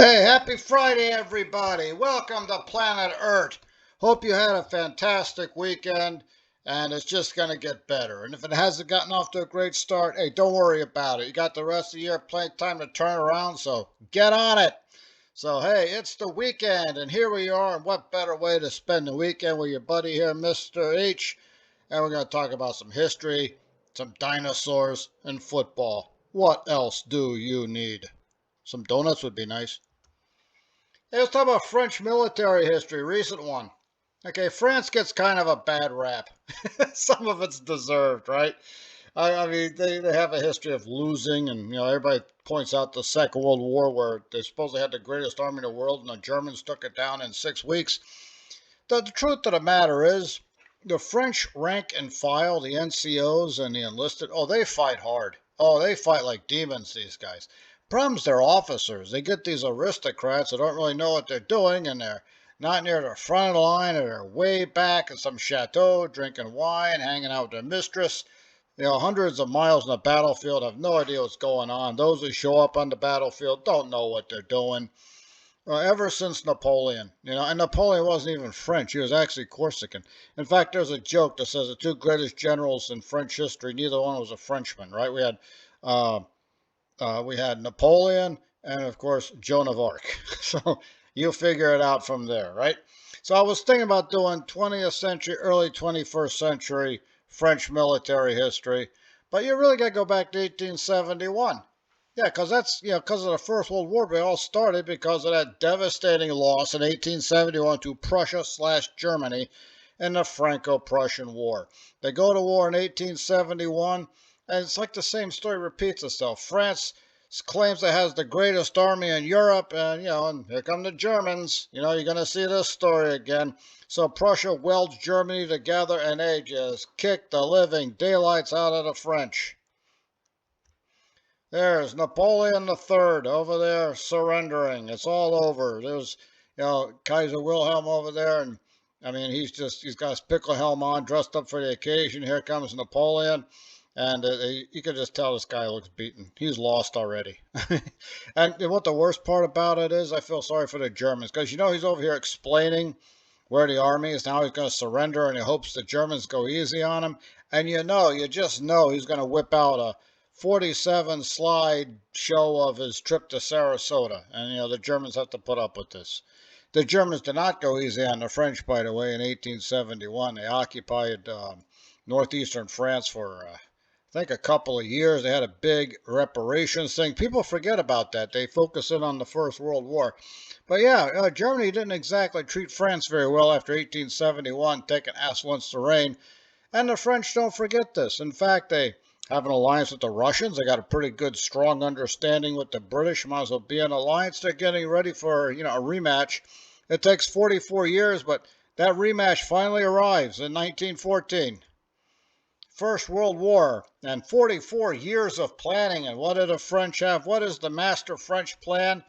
Hey, happy Friday, everybody. Welcome to Planet Earth. Hope you had a fantastic weekend, and it's just going to get better. And if it hasn't gotten off to a great start, hey, don't worry about it. You got the rest of the year plenty of time to turn around, so get on it. So, hey, it's the weekend, and here we are. And what better way to spend the weekend with your buddy here, Mr. H? And we're going to talk about some history, some dinosaurs, and football. What else do you need? Some donuts would be nice. Hey, let's talk about French military history, recent one. Okay, France gets kind of a bad rap. Some of it's deserved, right? I mean, they have a history of losing, and everybody points out the Second World War where they supposedly had the greatest army in the world, and the Germans took it down in 6 weeks. The truth of the matter is, the French rank and file, the NCOs and the enlisted, oh, they fight hard. Oh, they fight like demons, these guys. Problem's their officers. They get these aristocrats that don't really know what they're doing, and they're not near the front of the line, or they're way back in some chateau drinking wine, hanging out with their mistress. Hundreds of miles on the battlefield, have no idea what's going on. Those who show up on the battlefield don't know what they're doing. Ever since Napoleon, and Napoleon wasn't even French. He was actually Corsican. In fact, there's a joke that says the two greatest generals in French history, neither one was a Frenchman, right? Uh, we had Napoleon and, of course, Joan of Arc. So you figure it out from there, right? So I was thinking about doing 20th century, early 21st century French military history, but you really got to go back to 1871. Yeah, because because of the First World War, they all started because of that devastating loss in 1871 to Prussia/Germany in the Franco-Prussian War. They go to war in 1871, and it's like the same story repeats itself. France claims it has the greatest army in Europe, and here come the Germans. You're going to see this story again. So Prussia welds Germany together, and they just kick the living daylights out of the French. There's Napoleon III over there surrendering. It's all over. There's, Kaiser Wilhelm over there, and I mean, he's got his pickle helm on, dressed up for the occasion. Here comes Napoleon, and you can just tell this guy looks beaten. He's lost already. And what the worst part about it is, I feel sorry for the Germans because he's over here explaining where the army is now. He's going to surrender, and he hopes the Germans go easy on him. And you just know he's going to whip out a 47 slide show of his trip to Sarasota. And, the Germans have to put up with this. The Germans did not go easy on the French, by the way, in 1871. They occupied northeastern France for, I think, a couple of years. They had a big reparations thing. People forget about that. They focus in on the First World War. But yeah, Germany didn't exactly treat France very well after 1871, taking Alsace-Lorraine. And the French don't forget this. In fact, they have an alliance with the Russians. They got a pretty good, strong understanding with the British. Might as well be an alliance. They're getting ready for, a rematch. It takes 44 years, but that rematch finally arrives in 1914. First World War and 44 years of planning. And what do the French have? What is the master French plan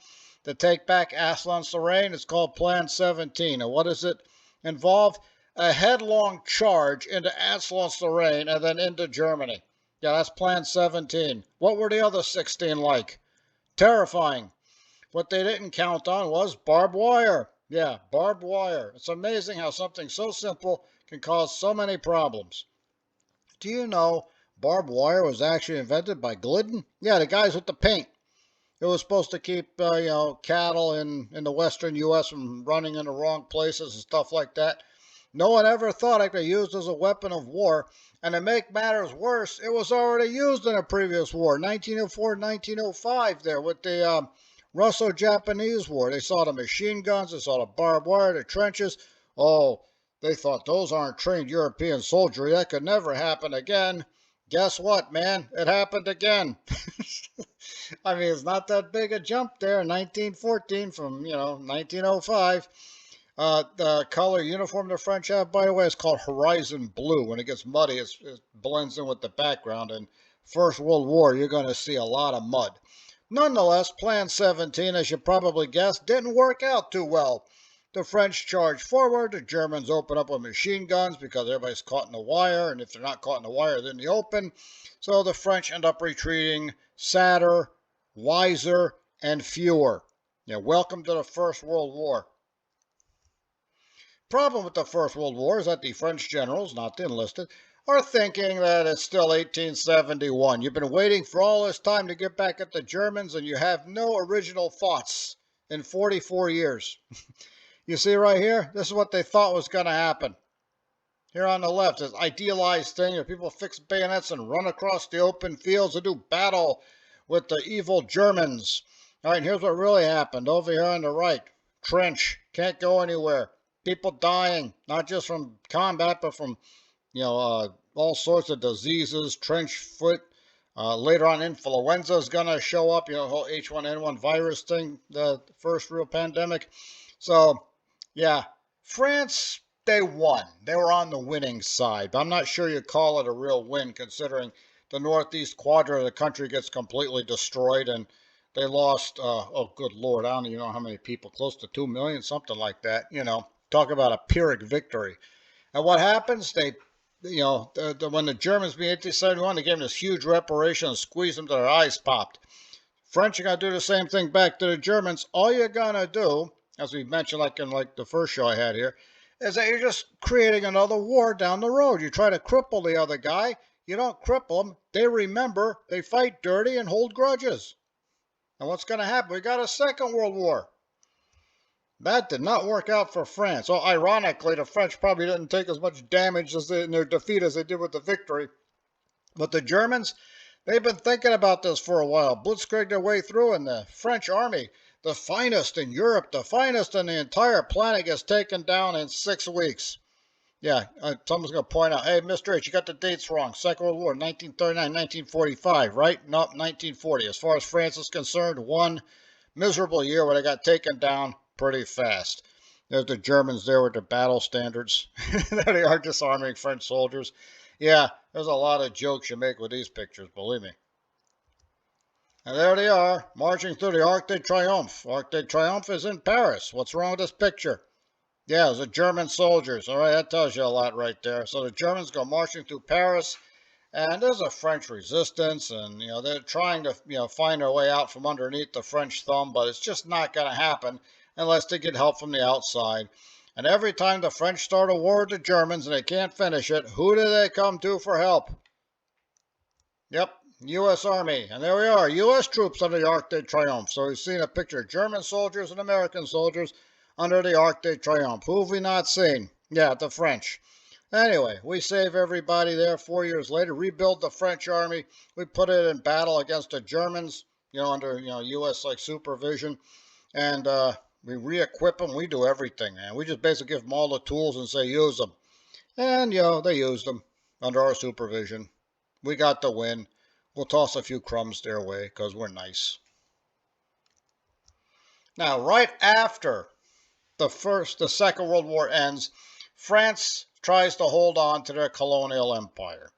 to take back Alsace-Lorraine? It's called Plan 17. And what does it involve? A headlong charge into Alsace-Lorraine and then into Germany. Yeah, that's Plan 17. What were the other 16 like? Terrifying. What they didn't count on was barbed wire. Yeah, barbed wire. It's amazing how something so simple can cause so many problems. Do you know barbed wire was actually invented by Glidden? Yeah, the guys with the paint. It was supposed to keep, cattle in the western U.S. from running in the wrong places and stuff like that. No one ever thought it could be used as a weapon of war. And to make matters worse, it was already used in a previous war, 1904, 1905 there with the Russo-Japanese War. They saw the machine guns, they saw the barbed wire, the trenches. Oh, they thought those aren't trained European soldiery. That could never happen again. Guess what, man? It happened again. I mean, it's not that big a jump there, 1914 from, 1905. The color uniform the French have, by the way, is called horizon blue. When it gets muddy, it blends in with the background. And First World War, you're going to see a lot of mud. Nonetheless, Plan 17, as you probably guessed, didn't work out too well. The French charge forward, the Germans open up with machine guns because everybody's caught in the wire, and if they're not caught in the wire, they're in the open. So the French end up retreating sadder, wiser, and fewer. Yeah, welcome to the First World War. Problem with the First World War is that the French generals, not the enlisted, are thinking that it's still 1871. You've been waiting for all this time to get back at the Germans, and you have no original thoughts in 44 years. You see right here? This is what they thought was going to happen. Here on the left, this idealized thing where people fix bayonets and run across the open fields to do battle with the evil Germans. All right, here's what really happened. Over here on the right, trench, can't go anywhere. People dying, not just from combat, but from all sorts of diseases, trench foot. Later on, influenza is going to show up, the whole H1N1 virus thing, the first real pandemic. So, yeah, France, they won. They were on the winning side, but I'm not sure you call it a real win considering the northeast quadrant of the country gets completely destroyed and they lost, oh, good Lord, I don't even know how many people, close to 2 million, something like that. Talk about a Pyrrhic victory. And what happens? When the Germans beat 1871, they gave them this huge reparation and squeezed them till their eyes popped. French are going to do the same thing back to the Germans. All you're going to do, as we mentioned in the first show I had here, is that you're just creating another war down the road. You try to cripple the other guy. You don't cripple them. They remember, they fight dirty and hold grudges. And what's going to happen? We got a Second World War. That did not work out for France. Well, ironically, the French probably didn't take as much damage in their defeat as they did with the victory. But the Germans, they've been thinking about this for a while. Blitzkrieg their way through, and the French army, the finest in Europe, the finest in the entire planet, gets taken down in 6 weeks. Yeah, someone's going to point out, hey, Mr. H, you got the dates wrong. Second World War, 1939, 1945, right? Nope, 1940. As far as France is concerned, one miserable year where they got taken down pretty fast. There's the Germans there with their battle standards. There they are disarming French soldiers. Yeah, there's a lot of jokes you make with these pictures, believe me. And there they are, marching through the Arc de Triomphe. Arc de Triomphe is in Paris. What's wrong with this picture? Yeah, those are German soldiers. All right, that tells you a lot right there. So the Germans go marching through Paris, and there's a French resistance, and they're trying to find their way out from underneath the French thumb, but it's just not going to happen unless they get help from the outside. And every time the French start a war with the Germans and they can't finish it, who do they come to for help? Yep, U.S. Army. And there we are, U.S. troops under the Arc de Triomphe. So we've seen a picture of German soldiers and American soldiers under the Arc de Triomphe. Who have we not seen? Yeah, the French. Anyway, we save everybody there 4 years later, rebuild the French army. We put it in battle against the Germans, under, U.S. supervision. And we re-equip them. We do everything, man. We just basically give them all the tools and say, use them. And, they used them under our supervision. We got the win. We'll toss a few crumbs their way because we're nice. Now, right after the Second World War ends, France tries to hold on to their colonial empire.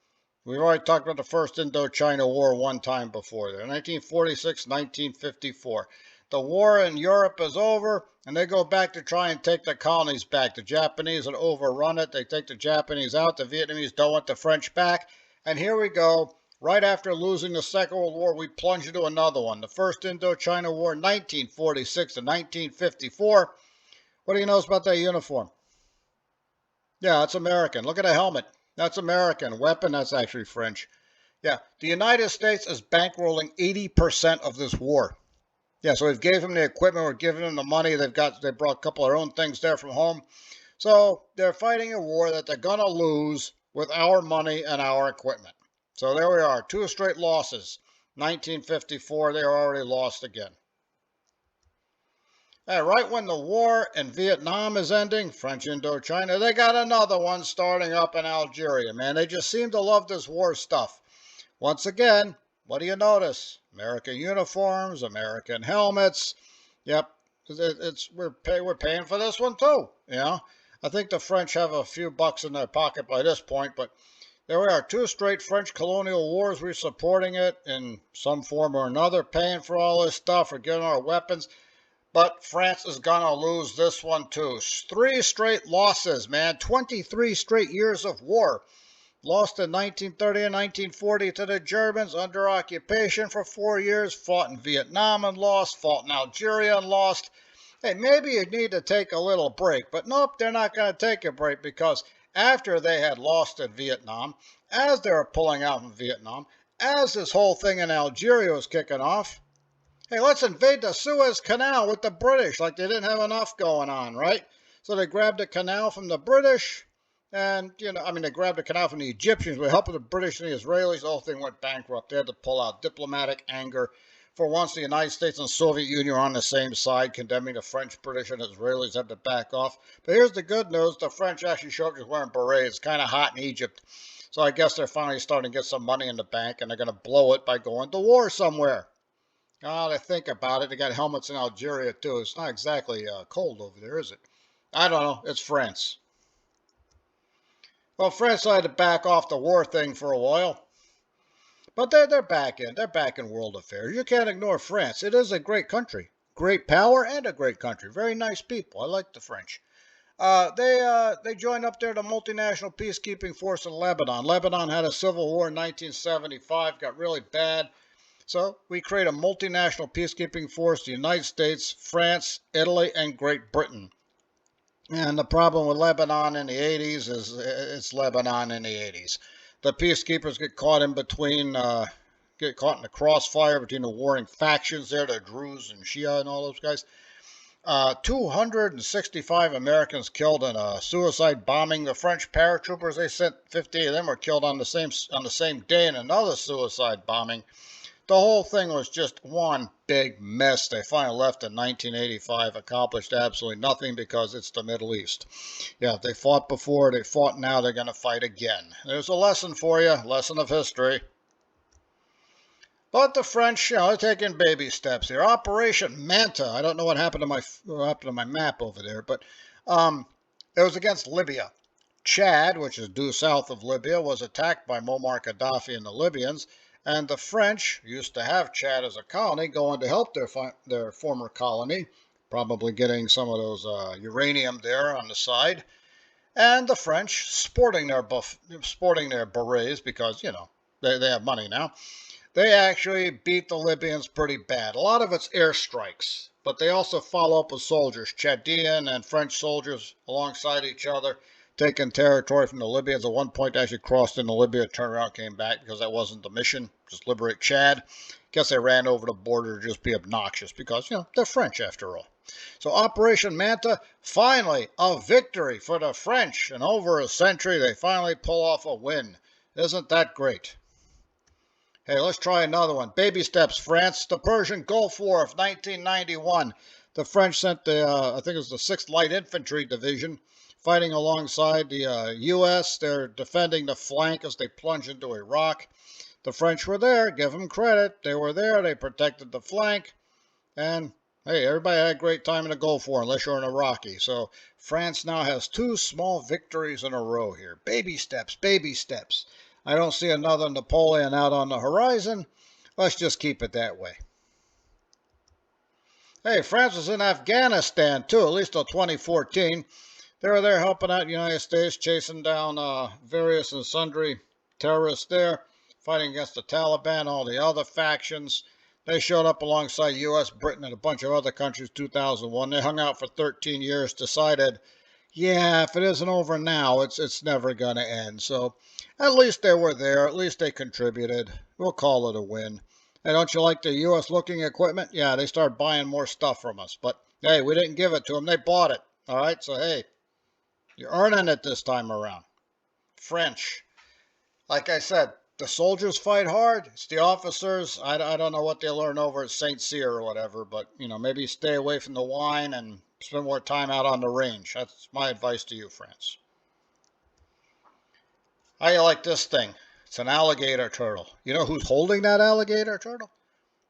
We've already talked about the First Indochina War one time before there, 1946, 1954. The war in Europe is over, and they go back to try and take the colonies back. The Japanese had overrun it. They take the Japanese out. The Vietnamese don't want the French back. And here we go. Right after losing the Second World War, we plunge into another one. The First Indochina War, 1946 to 1954. What do you know about that uniform? Yeah, it's American. Look at the helmet. That's American. Weapon, that's actually French. Yeah, the United States is bankrolling 80% of this war. Yeah, so we've gave them the equipment, we're giving them the money. They brought a couple of their own things there from home. So they're fighting a war that they're going to lose with our money and our equipment. So there we are, 2 straight losses. 1954, they are already lost again. And right when the war in Vietnam is ending, French Indochina, they got another one starting up in Algeria, man. They just seem to love this war stuff. Once again, what do you notice? American uniforms, American helmets. Yep, we're paying for this one too. I think the French have a few bucks in their pocket by this point, but there we are, 2 straight French colonial wars. We're supporting it in some form or another, paying for all this stuff, or getting our weapons. But France is going to lose this one too. 3 straight losses, man. 23 straight years of war. Lost in 1930 and 1940 to the Germans under occupation for 4 years. Fought in Vietnam and lost. Fought in Algeria and lost. Hey, maybe you need to take a little break. But nope, they're not going to take a break, because after they had lost in Vietnam, as they were pulling out from Vietnam, as this whole thing in Algeria was kicking off, hey, let's invade the Suez Canal with the British, like they didn't have enough going on, right? So they grabbed the canal from the British, and, they grabbed the canal from the Egyptians with help of the British and the Israelis. The whole thing went bankrupt. They had to pull out. Diplomatic anger. For once, the United States and Soviet Union were on the same side, condemning the French, British, and Israelis had to back off. But here's the good news. The French actually showed up just wearing berets. It's kind of hot in Egypt. So I guess they're finally starting to get some money in the bank, and they're going to blow it by going to war somewhere. Oh, to think about it, they got helmets in Algeria, too. It's not exactly cold over there, is it? I don't know. It's France. Well, France had to back off the war thing for a while. But they're back in. They're back in world affairs. You can't ignore France. It is a great country. Great power and a great country. Very nice people. I like the French. They joined up there, the multinational peacekeeping force in Lebanon. Lebanon had a civil war in 1975, got really bad. So we create a multinational peacekeeping force, the United States, France, Italy, and Great Britain. And the problem with Lebanon in the 80s is it's Lebanon in the 80s. The peacekeepers get caught in between, get caught in the crossfire between the warring factions there, the Druze and Shia and all those guys. 265 Americans killed in a suicide bombing. The French paratroopers they sent, 50 of them were killed on the same day in another suicide bombing. The whole thing was just one big mess. They finally left in 1985, accomplished absolutely nothing because it's the Middle East. Yeah, they fought before, they fought now, they're going to fight again. There's a lesson for you, lesson of history. But the French, they're taking baby steps here. Operation Manta. I don't know what happened to my map over there, but it was against Libya. Chad, which is due south of Libya, was attacked by Muammar Gaddafi and the Libyans. And the French used to have Chad as a colony, going to help their former colony, probably getting some of those uranium there on the side. And the French sporting their berets because, they have money now. They actually beat the Libyans pretty bad. A lot of it's airstrikes, but they also follow up with soldiers, Chadian and French soldiers alongside each other, taking territory from the Libyans. At one point, they actually crossed into Libya, turned around, came back because that wasn't the mission, just liberate Chad. Guess they ran over the border to just be obnoxious because, they're French after all. So Operation Manta, finally a victory for the French. In over a century, they finally pull off a win. Isn't that great? Hey, let's try another one. Baby steps, France. The Persian Gulf War of 1991. The French sent I think it was the 6th Light Infantry Division, fighting alongside the U.S. They're defending the flank as they plunge into Iraq. The French were there. Give them credit. They were there. They protected the flank. And, hey, everybody had a great time in the Gulf War, unless you're an Iraqi. So France now has 2 small victories in a row here. Baby steps, baby steps. I don't see another Napoleon out on the horizon. Let's just keep it that way. Hey, France was in Afghanistan, too, at least till 2014. They were there helping out the United States, chasing down various and sundry terrorists there, fighting against the Taliban, all the other factions. They showed up alongside U.S., Britain, and a bunch of other countries in 2001. They hung out for 13 years, decided, yeah, if it isn't over now, it's never going to end. So at least they were there. At least they contributed. We'll call it a win. Hey, don't you like the U.S. looking equipment? Yeah, they started buying more stuff from us. But, hey, we didn't give it to them. They bought it. All right? So, hey, you're earning it this time around. French. Like I said, the soldiers fight hard. It's the officers. I don't know what they learn over at St. Cyr or whatever. But, maybe stay away from the wine and spend more time out on the range. That's my advice to you, France. How you like this thing? It's an alligator turtle. You know who's holding that alligator turtle?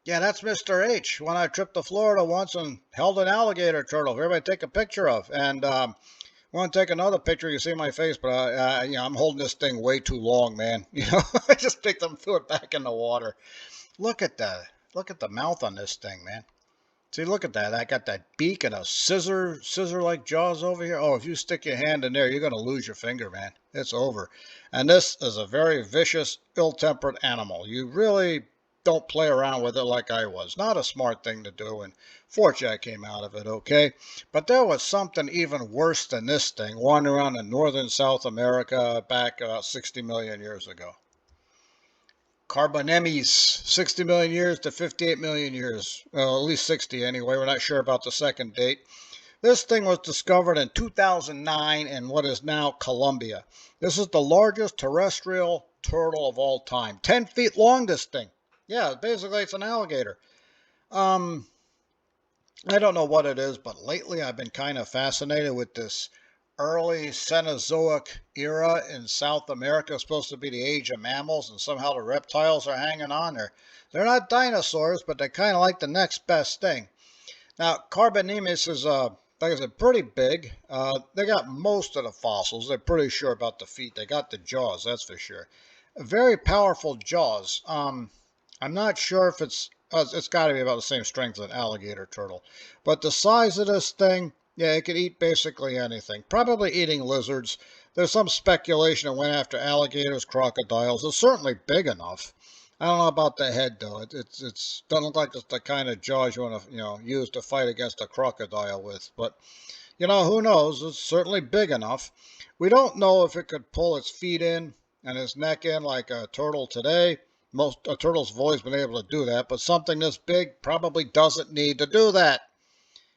Yeah, that's Mr. H. When I tripped to Florida once and held an alligator turtle for everybody to take a picture of. And I want to take another picture. You see my face, but I'm holding this thing way too long, man. I just picked them, threw it back in the water. Look at the mouth on this thing, man. See, look at that. I got that beak and a scissor-like jaws over here. Oh, if you stick your hand in there, you're going to lose your finger, man. It's over. And this is a very vicious, ill-tempered animal. You really don't play around with it like I was. Not a smart thing to do, and fortunately I came out of it okay. But there was something even worse than this thing wandering around in northern South America back about 60 million years ago. Carbonemys, 60 million years to 58 million years. Well, at least 60 anyway. We're not sure about the second date. This thing was discovered in 2009 in what is now Colombia. This is the largest terrestrial turtle of all time. 10 feet long, this thing. Yeah, basically it's an alligator. I don't know what it is, but lately I've been kind of fascinated with this early Cenozoic era in South America. It's supposed to be the age of mammals, and somehow the reptiles are hanging on there. They're not dinosaurs, but they're kind of like the next best thing. Now, Carbonemys is, like I said, pretty big. They got most of the fossils. They're pretty sure about the feet. They got the jaws, that's for sure. Very powerful jaws. I'm not sure if it's got to be about the same strength as an alligator turtle. But the size of this thing, yeah, it could eat basically anything. Probably eating lizards. There's some speculation it went after alligators, crocodiles. It's certainly big enough. I don't know about the head though. It's doesn't look like it's the kind of jaws you want to use to fight against a crocodile with. But who knows? It's certainly big enough. We don't know if it could pull its feet in and its neck in like a turtle today. Most turtles have always been able to do that, but something this big probably doesn't need to do that.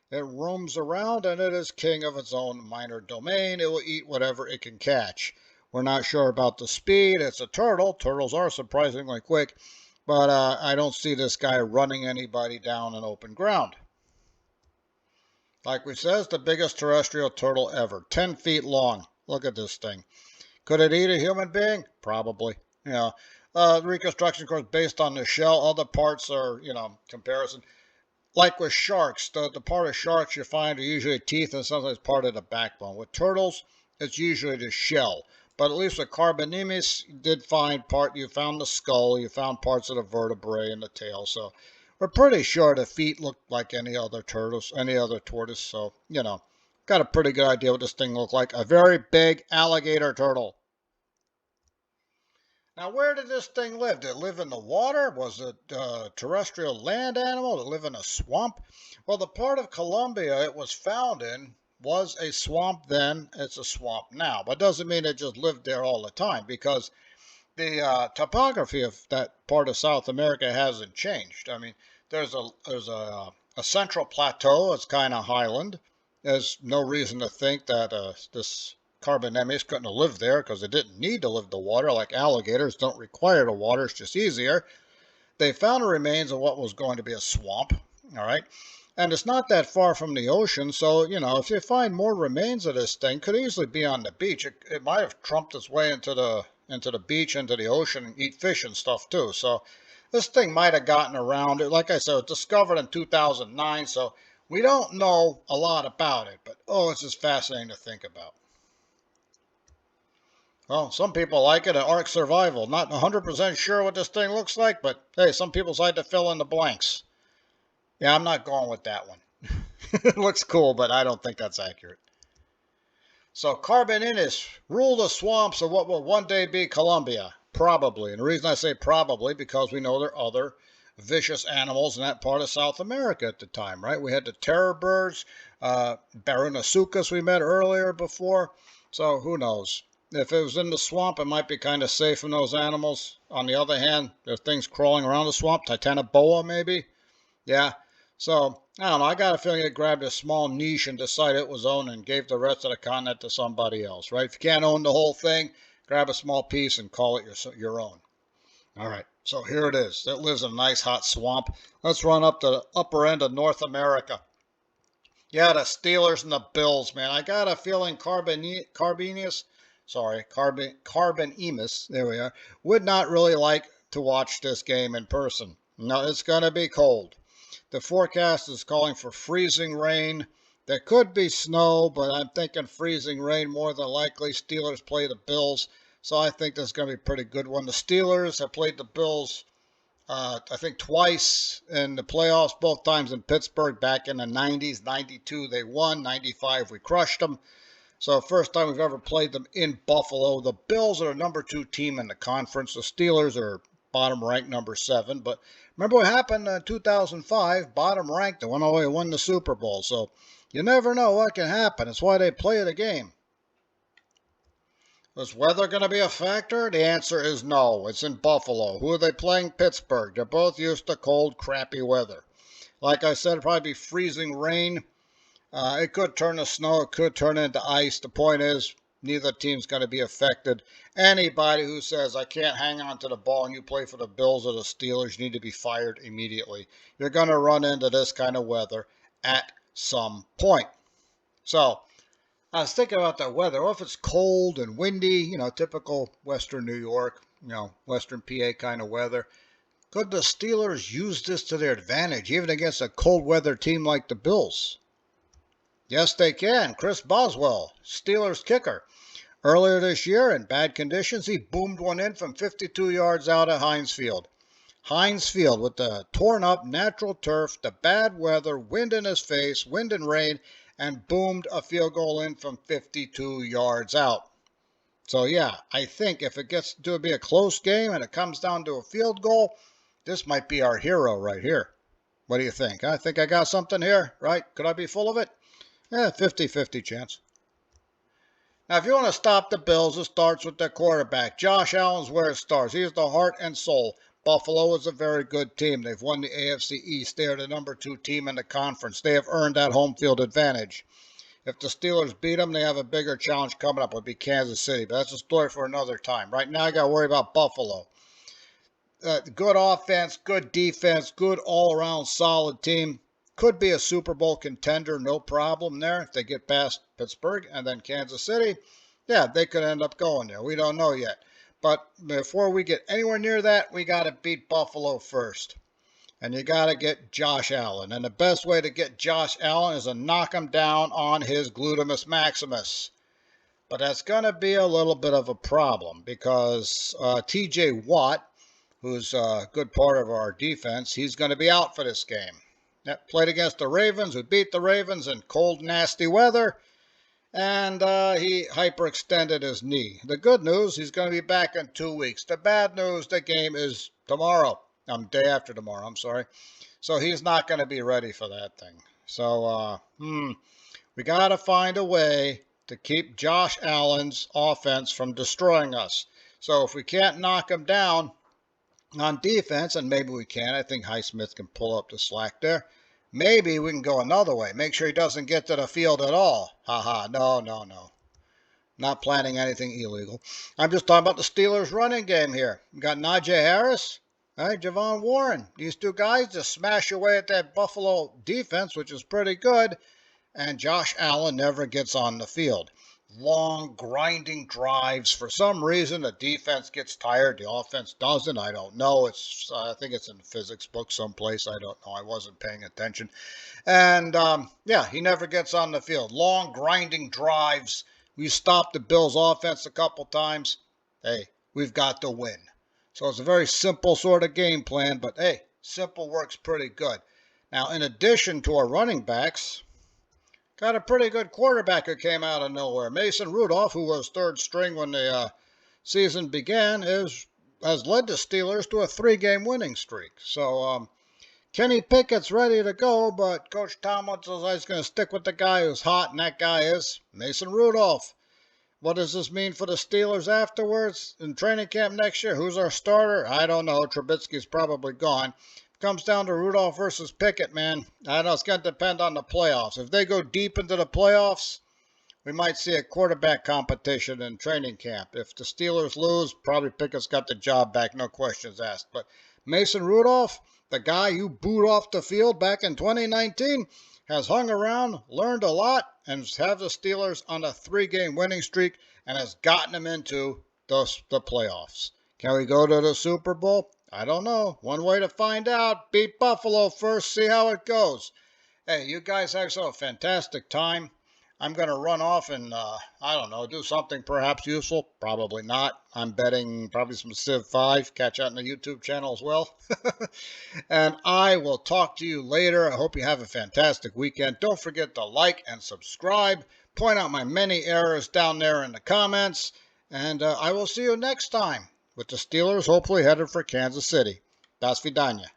It roams around and it is king of its own minor domain. It will eat whatever it can catch. We're not sure about the speed. It's a turtle. Turtles are surprisingly quick, but I don't see this guy running anybody down in open ground. Like we said, it's the biggest terrestrial turtle ever. 10 feet long. Look at this thing. Could it eat a human being? Probably. Reconstruction, of course, based on the shell. Other parts are, comparison. Like with sharks, the part of sharks you find are usually teeth and sometimes part of the backbone. With turtles, it's usually the shell. But at least with Carbonemys, you did find you found the skull, you found parts of the vertebrae and the tail. So we're pretty sure the feet look like any other tortoise. So, got a pretty good idea what this thing looked like. A very big alligator turtle. Now, where did this thing live? Did it live in the water? Was it a terrestrial land animal? Did it live in a swamp? Well, the part of Colombia it was found in was a swamp then. It's a swamp now. But it doesn't mean it just lived there all the time because the topography of that part of South America hasn't changed. I mean, there's a central plateau. It's kind of highland. There's no reason to think that this Carbonemys couldn't have lived there because they didn't need to live in the water like alligators don't require the water. It's just easier. They found the remains of what was going to be a swamp, all right? And it's not that far from the ocean, so, if you find more remains of this thing, could easily be on the beach. It might have trumped its way into the beach, into the ocean, and eat fish and stuff too. So this thing might have gotten around. Like I said, it was discovered in 2009, so we don't know a lot about it. But, it's just fascinating to think about. Well, some people like it. Ark Survival. Not 100% sure what this thing looks like, but hey, some people like to fill in the blanks. Yeah, I'm not going with that one. It looks cool, but I don't think that's accurate. So Carbonemys rule the swamps of what will one day be Colombia. Probably. And the reason I say probably, because we know there are other vicious animals in that part of South America at the time, right? We had the terror birds, Barunosuchus we met earlier before. So who knows? If it was in the swamp, it might be kind of safe from those animals. On the other hand, there's things crawling around the swamp. Titanoboa, maybe? Yeah. So, I don't know. I got a feeling it grabbed a small niche and decided it was owned and gave the rest of the continent to somebody else, right? If you can't own the whole thing, grab a small piece and call it your own. All right. So here it is. It lives in a nice hot swamp. Let's run up to the upper end of North America. Yeah, the Steelers and the Bills, man. I got a feeling Carbonemys, there we are, would not really like to watch this game in person. No, it's going to be cold. The forecast is calling for freezing rain. There could be snow, but I'm thinking freezing rain more than likely. Steelers play the Bills, so I think this is going to be a pretty good one. The Steelers have played the Bills I think twice in the playoffs, both times in Pittsburgh back in the 90s. 92 they won, 95 we crushed them. So first time we've ever played them in Buffalo. The Bills are the number 2 team in the conference. The Steelers are bottom ranked number 7. But remember what happened in 2005? Bottom ranked, they went all the way and won the Super Bowl. So you never know what can happen. That's why they play the game. Is weather going to be a factor? The answer is no. It's in Buffalo. Who are they playing? Pittsburgh. They're both used to cold, crappy weather. Like I said, probably freezing rain. It could turn to snow. It could turn into ice. The point is, neither team's going to be affected. Anybody who says, I can't hang on to the ball and you play for the Bills or the Steelers, you need to be fired immediately. You're going to run into this kind of weather at some point. So, I was thinking about the weather. What if it's cold and windy, typical Western New York, Western PA kind of weather? Could the Steelers use this to their advantage, even against a cold weather team like the Bills? Yes, they can. Chris Boswell, Steelers kicker. Earlier this year, in bad conditions, he boomed one in from 52 yards out at Heinz Field. Heinz Field with the torn up natural turf, the bad weather, wind in his face, wind and rain, and boomed a field goal in from 52 yards out. So yeah, I think if it gets to be a close game and it comes down to a field goal, this might be our hero right here. What do you think? I think I got something here, right? Could I be full of it? Yeah, 50-50 chance. Now, if you want to stop the Bills, it starts with their quarterback. Josh Allen's where it starts. He is the heart and soul. Buffalo is a very good team. They've won the AFC East. They are the number 2 team in the conference. They have earned that home field advantage. If the Steelers beat them, they have a bigger challenge coming up. It would be Kansas City. But that's a story for another time. Right now, I got to worry about Buffalo. Good offense, good defense, good all-around solid team. Could be a Super Bowl contender, no problem there. If they get past Pittsburgh and then Kansas City, yeah, they could end up going there. We don't know yet. But before we get anywhere near that, we got to beat Buffalo first. And you got to get Josh Allen. And the best way to get Josh Allen is to knock him down on his glutamus maximus. But that's going to be a little bit of a problem because T.J. Watt, who's a good part of our defense, he's going to be out for this game. That played against the Ravens, who beat the Ravens in cold, nasty weather, and he hyperextended his knee. The good news, he's going to be back in 2 weeks. The bad news, the game is tomorrow. Day after tomorrow, I'm sorry. So he's not going to be ready for that thing. So, we got to find a way to keep Josh Allen's offense from destroying us. So if we can't knock him down on defense, and maybe we can, I think Highsmith can pull up the slack there. Maybe we can go another way. Make sure he doesn't get to the field at all. No. Not planning anything illegal. I'm just talking about the Steelers running game here. We got Najee Harris, right? Javon Warren. These 2 guys just smash away at that Buffalo defense, which is pretty good. And Josh Allen never gets on the field. Long, grinding drives. For some reason, the defense gets tired. The offense doesn't. I don't know. I think it's in the physics book someplace. I don't know. I wasn't paying attention. And, he never gets on the field. Long, grinding drives. We stopped the Bills' offense a couple times. Hey, we've got to win. So it's a very simple sort of game plan. But, hey, simple works pretty good. Now, in addition to our running backs, got a pretty good quarterback who came out of nowhere. Mason Rudolph, who was 3rd string when the season began, has led the Steelers to a 3-game winning streak. So Kenny Pickett's ready to go, but Coach Tomlin says he's going to stick with the guy who's hot, and that guy is Mason Rudolph. What does this mean for the Steelers afterwards in training camp next year? Who's our starter? I don't know. Trubisky's probably gone. Comes down to Rudolph versus Pickett, man. I don't know. It's going to depend on the playoffs. If they go deep into the playoffs, we might see a quarterback competition in training camp. If the Steelers lose, probably Pickett's got the job back, no questions asked. But Mason Rudolph, the guy you booed off the field back in 2019, has hung around, learned a lot, and has the Steelers on a 3-game winning streak and has gotten them into the playoffs. Can we go to the Super Bowl? I don't know. One way to find out, beat Buffalo first, see how it goes. Hey, you guys have a fantastic time. I'm going to run off and, I don't know, do something perhaps useful. Probably not. I'm betting probably some Civ 5. Catch out on the YouTube channel as well. And I will talk to you later. I hope you have a fantastic weekend. Don't forget to like and subscribe. Point out my many errors down there in the comments. And I will see you next time with the Steelers hopefully headed for Kansas City. Das vidanya.